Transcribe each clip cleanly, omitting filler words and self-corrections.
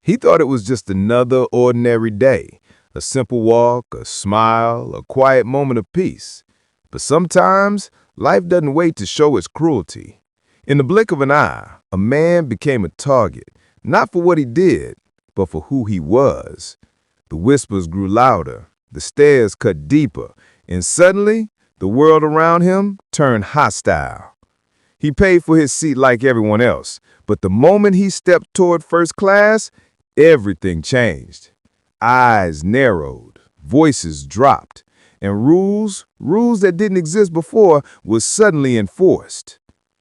He thought it was just another ordinary day, a simple walk, a smile, a quiet moment of peace. But sometimes, life doesn't wait to show its cruelty. In the blink of an eye, a man became a target, not for what he did, but for who he was. The whispers grew louder, the stares cut deeper, and suddenly, the world around him turned hostile. He paid for his seat like everyone else, but the moment he stepped toward first class, everything changed. Eyes narrowed, voices dropped, and rules that didn't exist before, was suddenly enforced.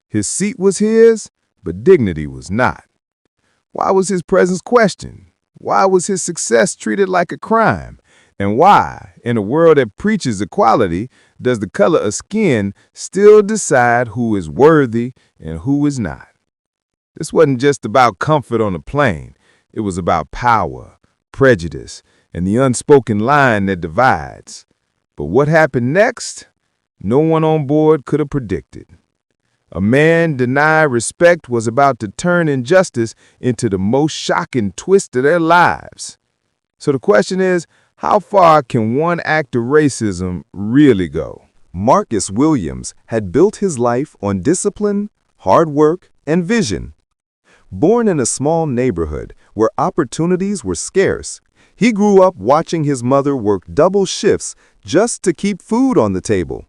His seat was his, but dignity was not. Why was his presence questioned? Why was his success treated like a crime? And why, in a world that preaches equality, does the color of skin still decide who is worthy and who is not? This wasn't just about comfort on a plane. It was about power, prejudice, and the unspoken line that divides. But what happened next, no one on board could have predicted. A man denied respect was about to turn injustice into the most shocking twist of their lives. So the question is, how far can one act of racism really go? Marcus Williams had built his life on discipline, hard work, and vision. Born in a small neighborhood where opportunities were scarce, he grew up watching his mother work double shifts just to keep food on the table.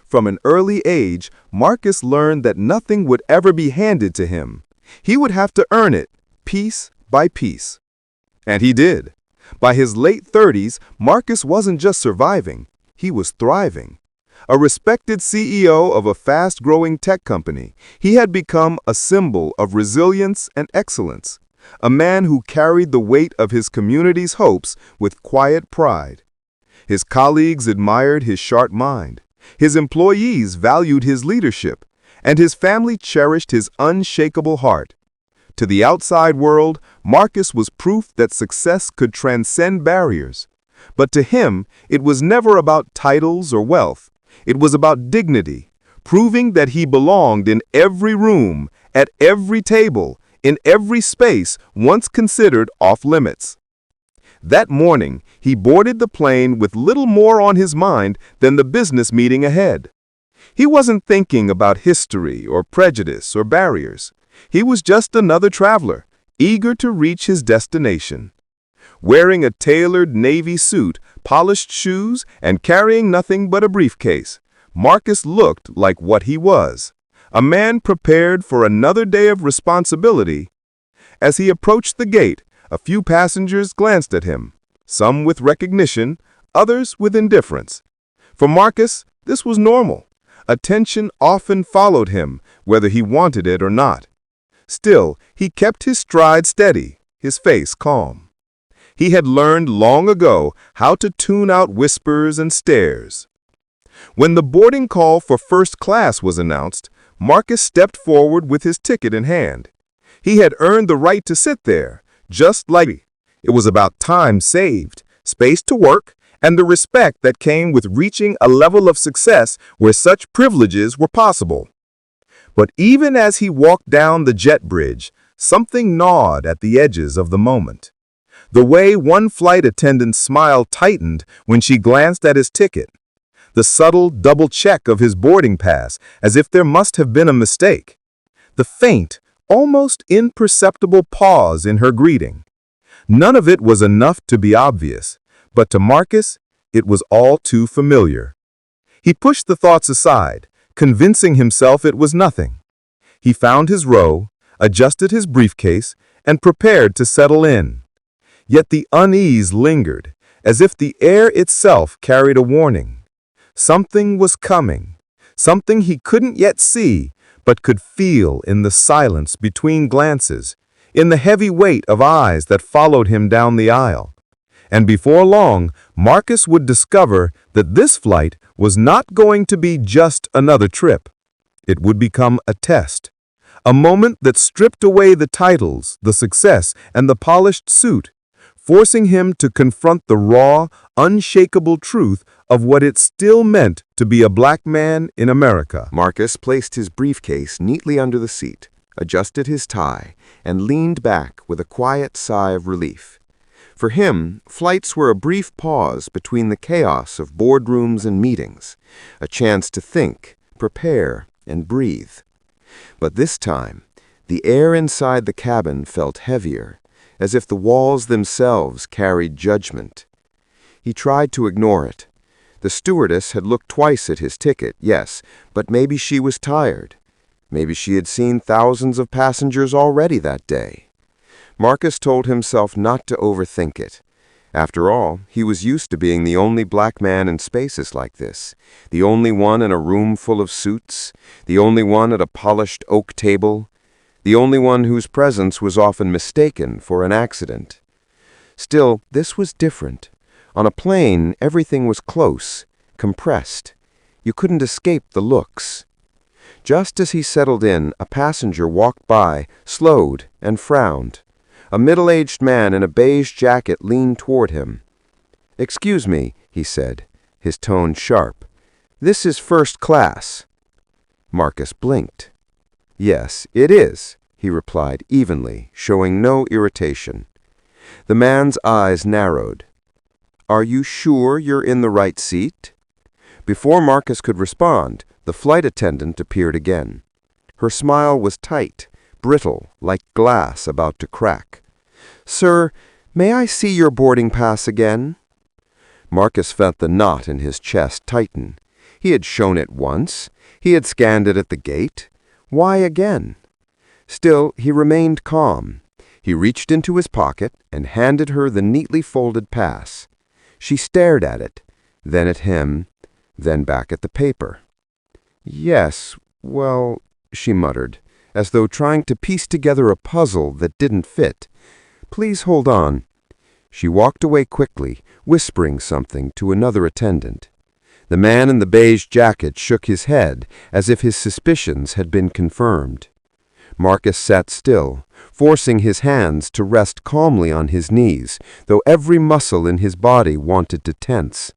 From an early age, Marcus learned that nothing would ever be handed to him. He would have to earn it, piece by piece. And he did. By his late 30s, Marcus wasn't just surviving, he was thriving. A respected CEO of a fast-growing tech company, he had become a symbol of resilience and excellence, a man who carried the weight of his community's hopes with quiet pride. His colleagues admired his sharp mind, his employees valued his leadership, and his family cherished his unshakable heart. To the outside world, Marcus was proof that success could transcend barriers. But to him, it was never about titles or wealth. It was about dignity, proving that he belonged in every room, at every table, in every space once considered off-limits. That morning, he boarded the plane with little more on his mind than the business meeting ahead. He wasn't thinking about history or prejudice or barriers. He was just another traveler, eager to reach his destination. Wearing a tailored navy suit, polished shoes, and carrying nothing but a briefcase, Marcus looked like what he was, a man prepared for another day of responsibility. As he approached the gate, a few passengers glanced at him, some with recognition, others with indifference. For Marcus, this was normal. Attention often followed him, whether he wanted it or not. Still, he kept his stride steady, his face calm. He had learned long ago how to tune out whispers and stares. When the boarding call for first class was announced, Marcus stepped forward with his ticket in hand. He had earned the right to sit there, just like it was about time saved, space to work, and the respect that came with reaching a level of success where such privileges were possible. But even as he walked down the jet bridge, something gnawed at the edges of the moment. The way one flight attendant's smile tightened when she glanced at his ticket. The subtle double check of his boarding pass, as if there must have been a mistake. The faint, almost imperceptible pause in her greeting. None of it was enough to be obvious, but to Marcus, it was all too familiar. He pushed the thoughts aside, convincing himself it was nothing. He found his row, adjusted his briefcase, and prepared to settle in. Yet the unease lingered, as if the air itself carried a warning. Something was coming, something he couldn't yet see, but could feel in the silence between glances, in the heavy weight of eyes that followed him down the aisle. And before long, Marcus would discover that this flight was not going to be just another trip. It would become a test, a moment that stripped away the titles, the success, and the polished suit, forcing him to confront the raw, unshakable truth of what it still meant to be a black man in America. Marcus placed his briefcase neatly under the seat, adjusted his tie, and leaned back with a quiet sigh of relief. For him, flights were a brief pause between the chaos of boardrooms and meetings, a chance to think, prepare, and breathe. But this time, the air inside the cabin felt heavier, as if the walls themselves carried judgment. He tried to ignore it. The stewardess had looked twice at his ticket, yes, but maybe she was tired. Maybe she had seen thousands of passengers already that day. Marcus told himself not to overthink it. After all, he was used to being the only black man in spaces like this, the only one in a room full of suits, the only one at a polished oak table, the only one whose presence was often mistaken for an accident. Still, this was different. On a plane, everything was close, compressed. You couldn't escape the looks. Just as he settled in, a passenger walked by, slowed, and frowned. A middle-aged man in a beige jacket leaned toward him. "Excuse me," he said, his tone sharp. "This is first class." Marcus blinked. "Yes, it is," he replied evenly, showing no irritation. The man's eyes narrowed. "Are you sure you're in the right seat?" Before Marcus could respond, the flight attendant appeared again. Her smile was tight, brittle, like glass about to crack. "Sir, may I see your boarding pass again?" Marcus felt the knot in his chest tighten. He had shown it once. He had scanned it at the gate. Why again? Still, he remained calm. He reached into his pocket and handed her the neatly folded pass. She stared at it, then at him, then back at the paper. "Yes, well," she muttered, as though trying to piece together a puzzle that didn't fit. "Please hold on." She walked away quickly, whispering something to another attendant. The man in the beige jacket shook his head, as if his suspicions had been confirmed. Marcus sat still, forcing his hands to rest calmly on his knees, though every muscle in his body wanted to tense.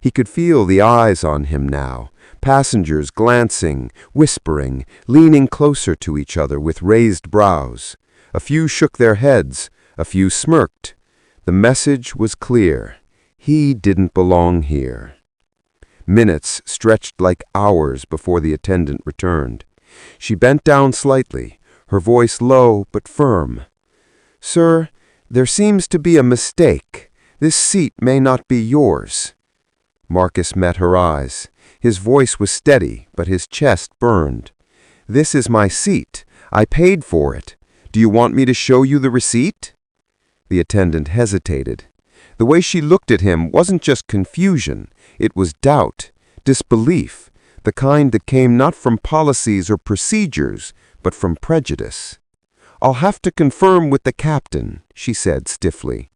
He could feel the eyes on him now, passengers glancing, whispering, leaning closer to each other with raised brows. A few shook their heads, a few smirked. The message was clear. He didn't belong here. Minutes stretched like hours before the attendant returned. She bent down slightly, her voice low but firm. "Sir, there seems to be a mistake. This seat may not be yours." Marcus met her eyes. His voice was steady, but his chest burned. "This is my seat. I paid for it. Do you want me to show you the receipt?" The attendant hesitated. The way she looked at him wasn't just confusion. It was doubt, disbelief, the kind that came not from policies or procedures, but from prejudice. "I'll have to confirm with the captain," she said stiffly.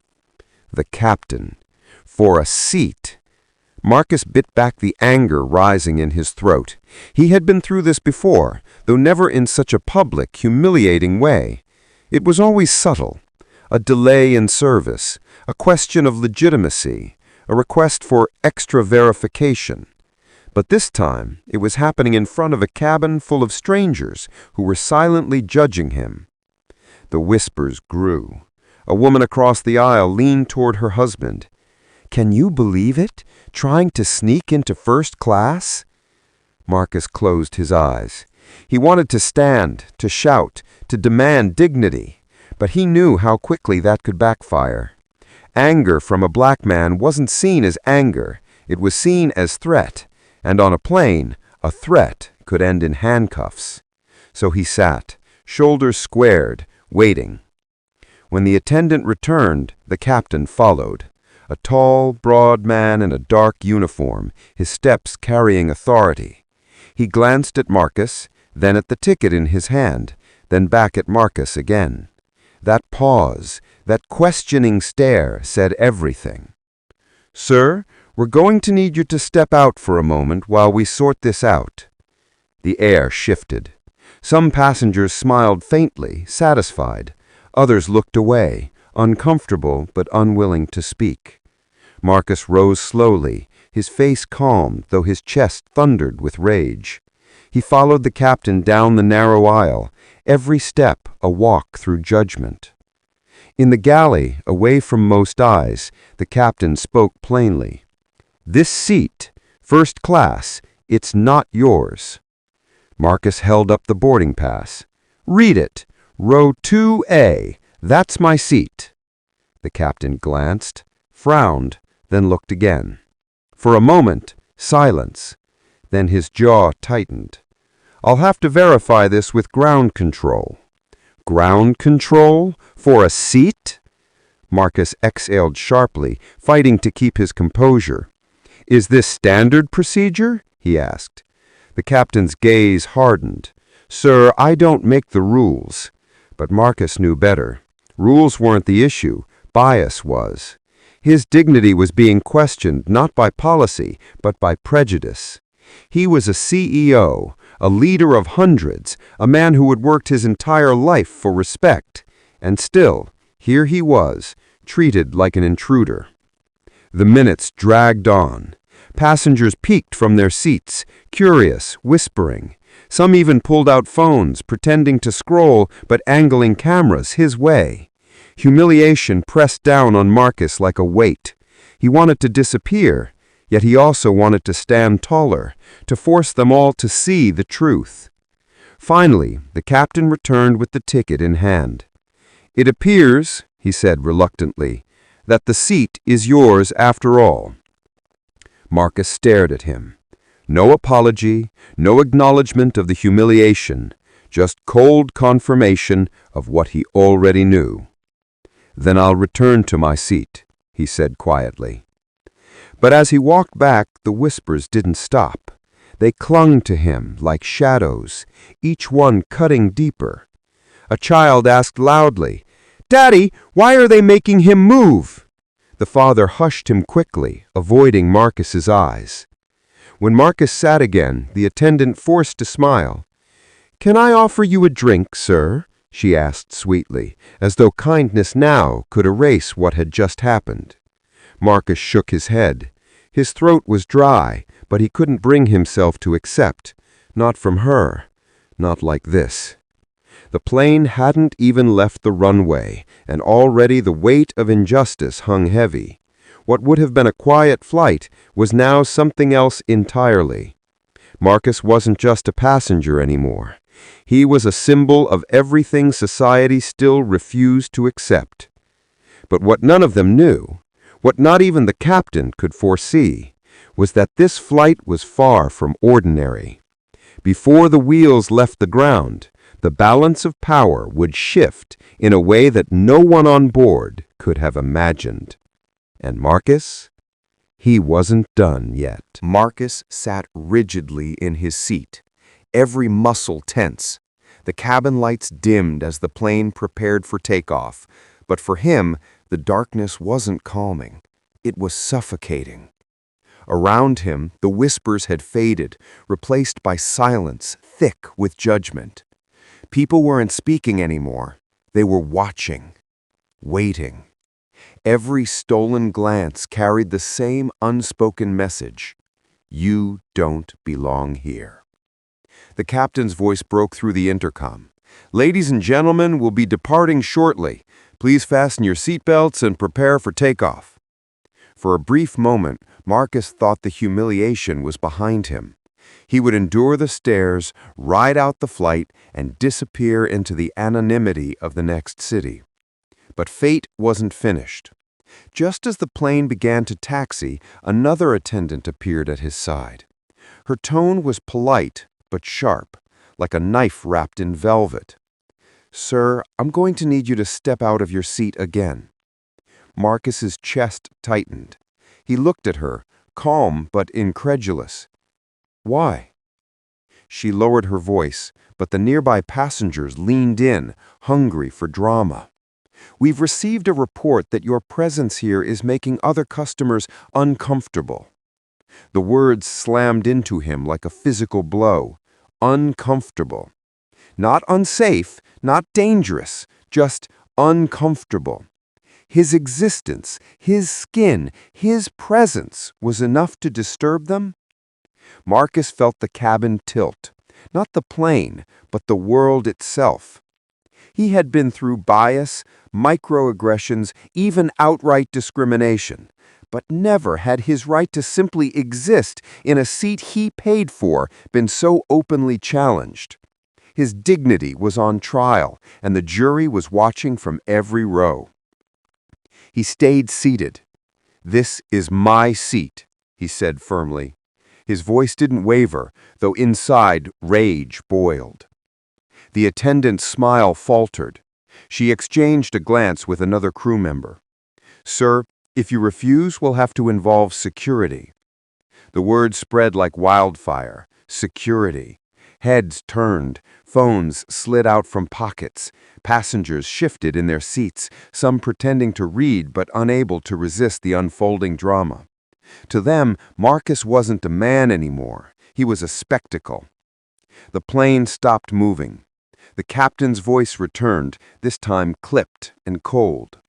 The captain. For a seat. Marcus bit back the anger rising in his throat. He had been through this before, though never in such a public, humiliating way. It was always subtle. A delay in service, a question of legitimacy, a request for extra verification. But this time, it was happening in front of a cabin full of strangers who were silently judging him. The whispers grew. A woman across the aisle leaned toward her husband. "Can you believe it? Trying to sneak into first class?" Marcus closed his eyes. He wanted to stand, to shout, to demand dignity, but he knew how quickly that could backfire. Anger from a black man wasn't seen as anger. It was seen as threat, and on a plane, a threat could end in handcuffs. So he sat, shoulders squared, waiting. When the attendant returned, the captain followed. A tall, broad man in a dark uniform, his steps carrying authority. He glanced at Marcus, then at the ticket in his hand, then back at Marcus again. That pause, that questioning stare said everything. "Sir, we're going to need you to step out for a moment while we sort this out." The air shifted. Some passengers smiled faintly, satisfied. Others looked away, uncomfortable but unwilling to speak. Marcus rose slowly, his face calm, though his chest thundered with rage. He followed the captain down the narrow aisle, every step a walk through judgment. In the galley, away from most eyes, the captain spoke plainly. "This seat, first class, it's not yours." Marcus held up the boarding pass. "Read it. Row 2A. That's my seat." The captain glanced, frowned, then looked again. For a moment, silence. Then his jaw tightened. "I'll have to verify this with ground control." "Ground control? For a seat?" Marcus exhaled sharply, fighting to keep his composure. "Is this standard procedure?" he asked. The captain's gaze hardened. "Sir, I don't make the rules." But Marcus knew better. Rules weren't the issue. Bias was. His dignity was being questioned not by policy, but by prejudice. He was a CEO, a leader of hundreds, a man who had worked his entire life for respect. And still, here he was, treated like an intruder. The minutes dragged on. Passengers peeked from their seats, curious, whispering. Some even pulled out phones, pretending to scroll, but angling cameras his way. Humiliation pressed down on Marcus like a weight. He wanted to disappear, yet he also wanted to stand taller, to force them all to see the truth. Finally, the captain returned with the ticket in hand. "It appears," he said reluctantly, "that the seat is yours after all." Marcus stared at him. No apology, no acknowledgement of the humiliation, just cold confirmation of what he already knew. "Then I'll return to my seat," he said quietly. But as he walked back, the whispers didn't stop. They clung to him like shadows, each one cutting deeper. A child asked loudly, "Daddy, why are they making him move?" The father hushed him quickly, avoiding Marcus's eyes. When Marcus sat again, the attendant forced a smile. "Can I offer you a drink, sir?" she asked sweetly, as though kindness now could erase what had just happened. Marcus shook his head. His throat was dry, but he couldn't bring himself to accept. Not from her. Not like this. The plane hadn't even left the runway, and already the weight of injustice hung heavy. What would have been a quiet flight was now something else entirely. Marcus wasn't just a passenger anymore. He was a symbol of everything society still refused to accept. But what none of them knew, what not even the captain could foresee, was that this flight was far from ordinary. Before the wheels left the ground, the balance of power would shift in a way that no one on board could have imagined. And Marcus? He wasn't done yet. Marcus sat rigidly in his seat, every muscle tense. The cabin lights dimmed as the plane prepared for takeoff, but for him, the darkness wasn't calming. It was suffocating. Around him, the whispers had faded, replaced by silence thick with judgment. People weren't speaking anymore. They were watching, waiting. Every stolen glance carried the same unspoken message. You don't belong here. The captain's voice broke through the intercom. "Ladies and gentlemen, we'll be departing shortly. Please fasten your seatbelts and prepare for takeoff." For a brief moment, Marcus thought the humiliation was behind him. He would endure the stares, ride out the flight, and disappear into the anonymity of the next city. But fate wasn't finished. Just as the plane began to taxi, another attendant appeared at his side. Her tone was polite, but sharp, like a knife wrapped in velvet. "Sir, I'm going to need you to step out of your seat again." Marcus's chest tightened. He looked at her, calm but incredulous. "Why?" She lowered her voice, but the nearby passengers leaned in, hungry for drama. "We've received a report that your presence here is making other customers uncomfortable." The words slammed into him like a physical blow. Uncomfortable. Not unsafe, not dangerous, just uncomfortable. His existence, his skin, his presence was enough to disturb them? Marcus felt the cabin tilt. Not the plane, but the world itself. He had been through bias, microaggressions, even outright discrimination, but never had his right to simply exist in a seat he paid for been so openly challenged. His dignity was on trial, and the jury was watching from every row. He stayed seated. "This is my seat," he said firmly. His voice didn't waver, though inside rage boiled. The attendant's smile faltered. She exchanged a glance with another crew member. "Sir, if you refuse, we'll have to involve security." The word spread like wildfire. Security. Heads turned, phones slid out from pockets. Passengers shifted in their seats, some pretending to read but unable to resist the unfolding drama. To them, Marcus wasn't a man anymore. He was a spectacle. The plane stopped moving. The captain's voice returned, this time clipped and cold.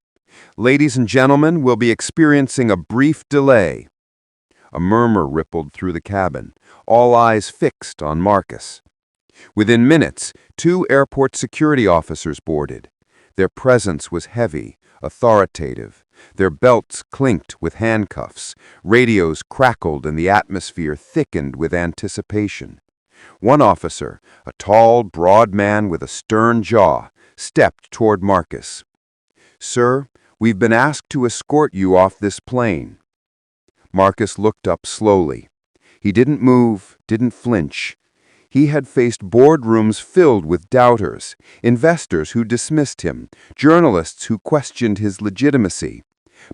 "Ladies and gentlemen, we'll be experiencing a brief delay." A murmur rippled through the cabin, all eyes fixed on Marcus. Within minutes, 2 airport security officers boarded. Their presence was heavy, authoritative. Their belts clinked with handcuffs. Radios crackled and the atmosphere thickened with anticipation. One officer, a tall, broad man with a stern jaw, stepped toward Marcus. "Sir, we've been asked to escort you off this plane." Marcus looked up slowly. He didn't move, didn't flinch. He had faced boardrooms filled with doubters, investors who dismissed him, journalists who questioned his legitimacy.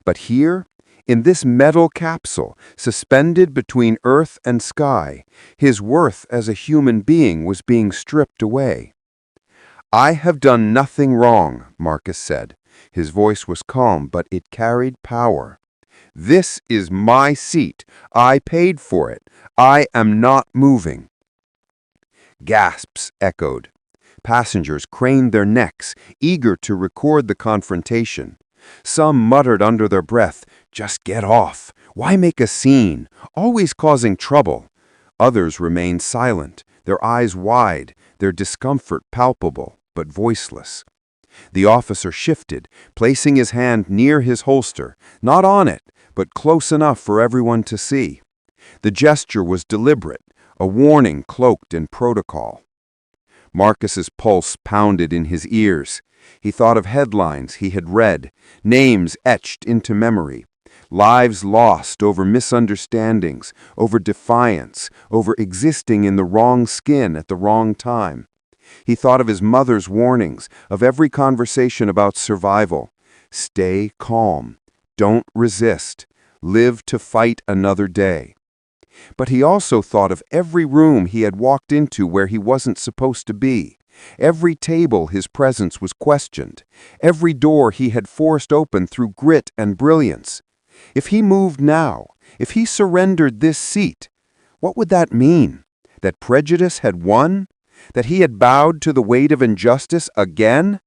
But here, in this metal capsule, suspended between earth and sky, his worth as a human being was being stripped away. "I have done nothing wrong," Marcus said. His voice was calm, but it carried power. "This is my seat. I paid for it. I am not moving." Gasps echoed. Passengers craned their necks, eager to record the confrontation. Some muttered under their breath, "Just get off. Why make a scene? Always causing trouble." Others remained silent, their eyes wide, their discomfort palpable, but voiceless. The officer shifted, placing his hand near his holster, not on it, but close enough for everyone to see. The gesture was deliberate, a warning cloaked in protocol. Marcus's pulse pounded in his ears. He thought of headlines he had read, names etched into memory, lives lost over misunderstandings, over defiance, over existing in the wrong skin at the wrong time. He thought of his mother's warnings, of every conversation about survival. Stay calm. Don't resist. Live to fight another day. But he also thought of every room he had walked into where he wasn't supposed to be, every table his presence was questioned, every door he had forced open through grit and brilliance. If he moved now, if he surrendered this seat, what would that mean? That prejudice had won? That he had bowed to the weight of injustice again?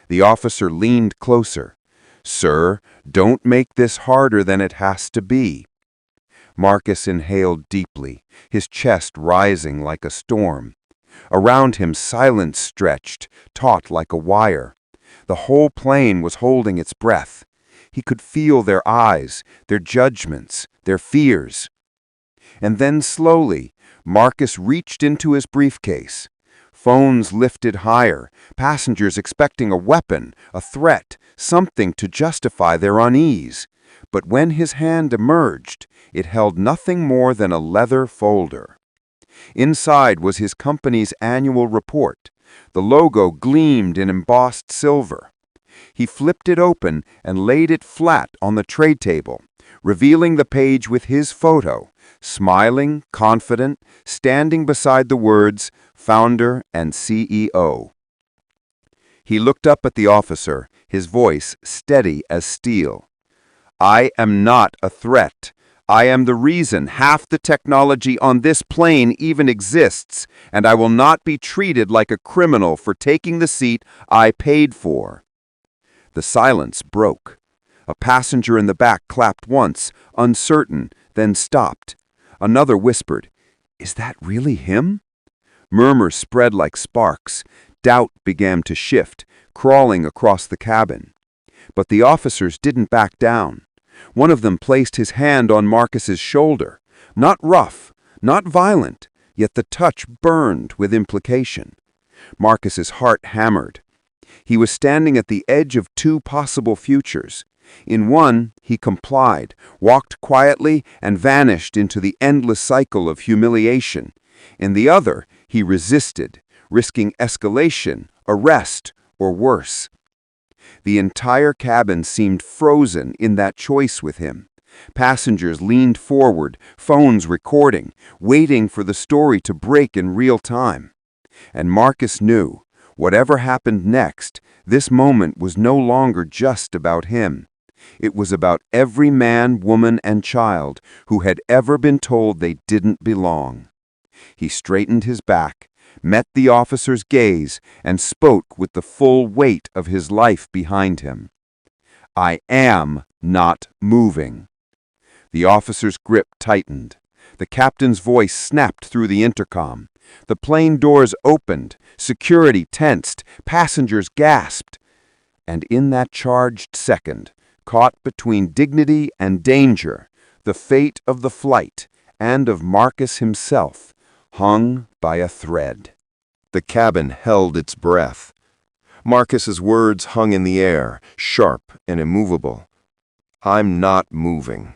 The officer leaned closer. "Sir, don't make this harder than it has to be." Marcus inhaled deeply, his chest rising like a storm. Around him silence stretched, taut like a wire. The whole plane was holding its breath. He could feel their eyes, their judgments, their fears. And then slowly, Marcus reached into his briefcase. Phones lifted higher, passengers expecting a weapon, a threat, something to justify their unease. But when his hand emerged, it held nothing more than a leather folder. Inside was his company's annual report. The logo gleamed in embossed silver. He flipped it open and laid it flat on the tray table, revealing the page with his photo, smiling, confident, standing beside the words, "Founder and CEO." He looked up at the officer, his voice steady as steel. "I am not a threat. I am the reason half the technology on this plane even exists, and I will not be treated like a criminal for taking the seat I paid for." The silence broke. A passenger in the back clapped once, uncertain, then stopped. Another whispered, "Is that really him?" Murmurs spread like sparks. Doubt began to shift, crawling across the cabin. But the officers didn't back down. One of them placed his hand on Marcus's shoulder. Not rough, not violent, yet the touch burned with implication. Marcus's heart hammered. He was standing at the edge of two possible futures. In one, he complied, walked quietly, and vanished into the endless cycle of humiliation. In the other, he resisted, risking escalation, arrest, or worse. The entire cabin seemed frozen in that choice with him. Passengers leaned forward, phones recording, waiting for the story to break in real time. And Marcus knew, whatever happened next, this moment was no longer just about him. It was about every man, woman, and child who had ever been told they didn't belong. He straightened his back, met the officer's gaze, and spoke with the full weight of his life behind him. "I am not moving." The officer's grip tightened. The captain's voice snapped through the intercom. The plane doors opened, security tensed, passengers gasped. And in that charged second, caught between dignity and danger, the fate of the flight and of Marcus himself hung by a thread. The cabin held its breath. Marcus's words hung in the air, sharp and immovable. "I'm not moving."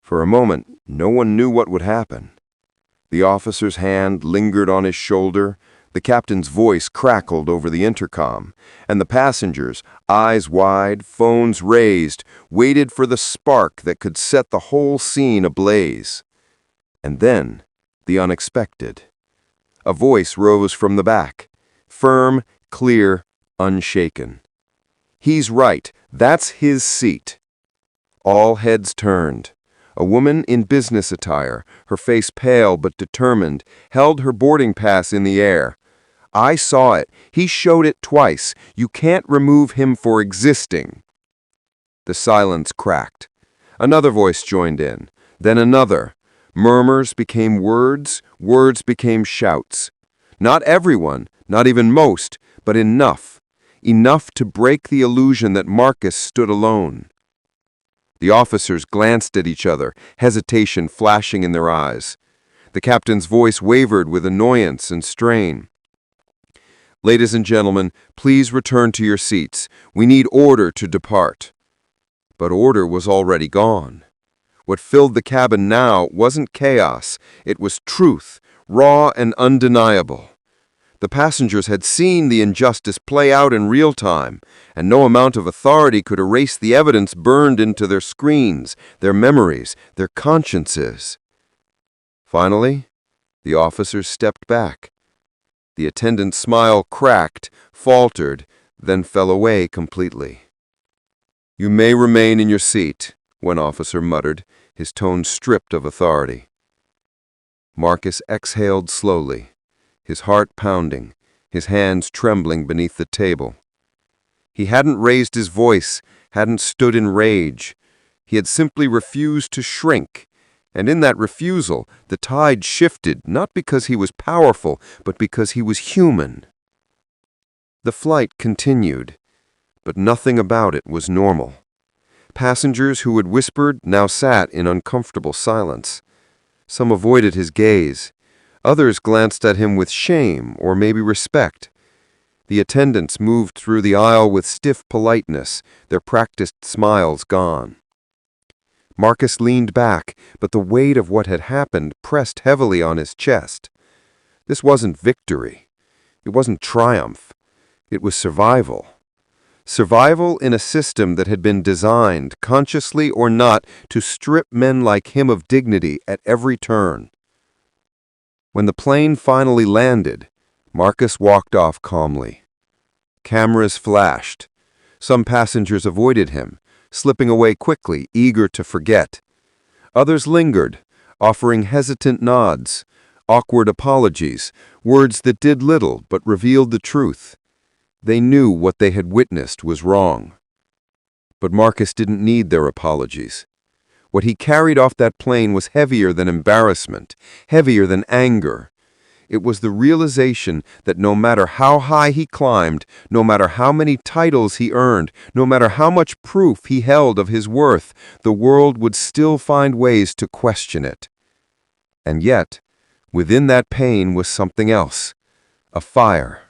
For a moment, no one knew what would happen. The officer's hand lingered on his shoulder, the captain's voice crackled over the intercom, and the passengers, eyes wide, phones raised, waited for the spark that could set the whole scene ablaze. And then, the unexpected. A voice rose from the back, firm, clear, unshaken. "He's right, that's his seat." All heads turned. A woman in business attire, her face pale but determined, held her boarding pass in the air. "I saw it. He showed it twice. You can't remove him for existing." The silence cracked. Another voice joined in, then another. Murmurs became words, words became shouts. Not everyone, not even most, but enough. Enough to break the illusion that Marcus stood alone. The officers glanced at each other, hesitation flashing in their eyes. The captain's voice wavered with annoyance and strain. "Ladies and gentlemen, please return to your seats. We need order to depart." But order was already gone. What filled the cabin now wasn't chaos, it was truth, raw and undeniable. The passengers had seen the injustice play out in real time, and no amount of authority could erase the evidence burned into their screens, their memories, their consciences. Finally, the officers stepped back. The attendant's smile cracked, faltered, then fell away completely. "You may remain in your seat," one officer muttered, his tone stripped of authority. Marcus exhaled slowly, his heart pounding, his hands trembling beneath the table. He hadn't raised his voice, hadn't stood in rage. He had simply refused to shrink, and in that refusal, the tide shifted, not because he was powerful, but because he was human. The flight continued, but nothing about it was normal. Passengers who had whispered now sat in uncomfortable silence. Some avoided his gaze. Others glanced at him with shame or maybe respect. The attendants moved through the aisle with stiff politeness, their practiced smiles gone. Marcus leaned back, but the weight of what had happened pressed heavily on his chest. This wasn't victory. It wasn't triumph. It was survival. Survival in a system that had been designed, consciously or not, to strip men like him of dignity at every turn. When the plane finally landed, Marcus walked off calmly. Cameras flashed. Some passengers avoided him, slipping away quickly, eager to forget. Others lingered, offering hesitant nods, awkward apologies, words that did little but revealed the truth. They knew what they had witnessed was wrong. But Marcus didn't need their apologies. What he carried off that plane was heavier than embarrassment, heavier than anger. It was the realization that no matter how high he climbed, no matter how many titles he earned, no matter how much proof he held of his worth, the world would still find ways to question it. And yet, within that pain was something else, a fire.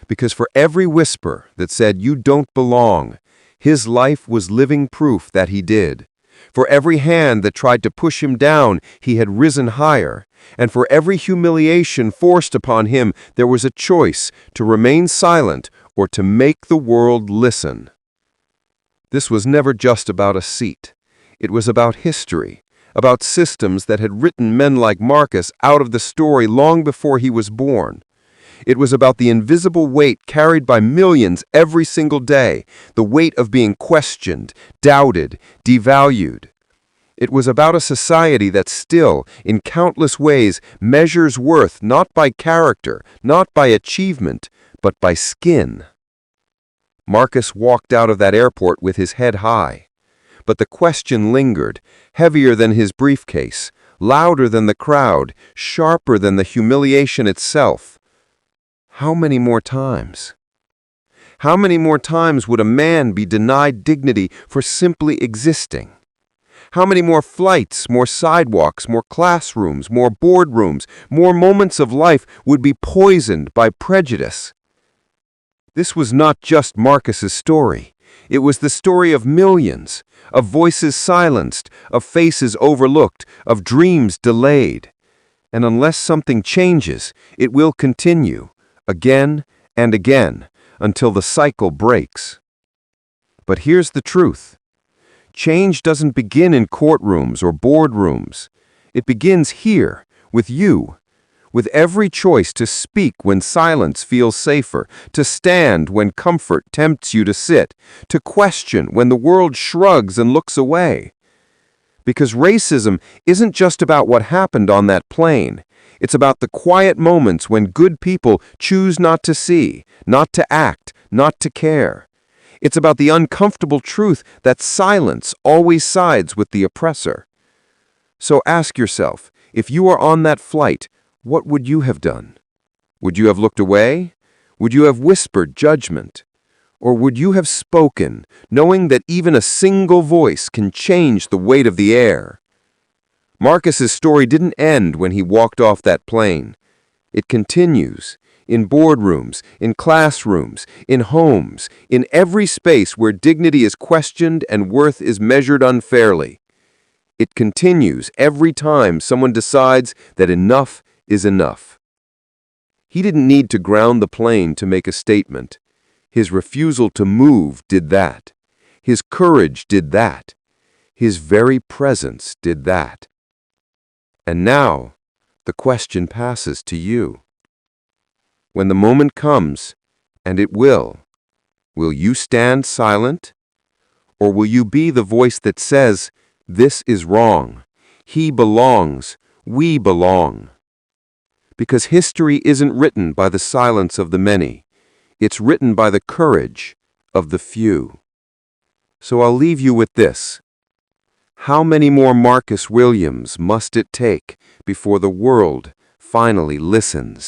Because for every whisper that said, "You don't belong," his life was living proof that he did. For every hand that tried to push him down, he had risen higher. And for every humiliation forced upon him, there was a choice to remain silent or to make the world listen. This was never just about a seat. It was about history, about systems that had written men like Marcus out of the story long before he was born. It was about the invisible weight carried by millions every single day, the weight of being questioned, doubted, devalued. It was about a society that still, in countless ways, measures worth not by character, not by achievement, but by skin. Marcus walked out of that airport with his head high. But the question lingered, heavier than his briefcase, louder than the crowd, sharper than the humiliation itself. How many more times? How many more times would a man be denied dignity for simply existing? How many more flights, more sidewalks, more classrooms, more boardrooms, more moments of life would be poisoned by prejudice? This was not just Marcus's story. It was the story of millions, of voices silenced, of faces overlooked, of dreams delayed. And unless something changes, it will continue, again and again, until the cycle breaks. But here's the truth. Change doesn't begin in courtrooms or boardrooms. It begins here, with you, with every choice to speak when silence feels safer, to stand when comfort tempts you to sit, to question when the world shrugs and looks away. Because racism isn't just about what happened on that plane. It's about the quiet moments when good people choose not to see, not to act, not to care. It's about the uncomfortable truth that silence always sides with the oppressor. So ask yourself, if you are on that flight, what would you have done? Would you have looked away? Would you have whispered judgment? Or would you have spoken, knowing that even a single voice can change the weight of the air? Marcus's story didn't end when he walked off that plane. It continues in boardrooms, in classrooms, in homes, in every space where dignity is questioned and worth is measured unfairly. It continues every time someone decides that enough is enough. He didn't need to ground the plane to make a statement. His refusal to move did that. His courage did that. His very presence did that. And now, the question passes to you. When the moment comes, and it will you stand silent? Or will you be the voice that says, "This is wrong. He belongs. We belong"? Because history isn't written by the silence of the many. It's written by the courage of the few. So I'll leave you with this. How many more Marcus Williams must it take before the world finally listens?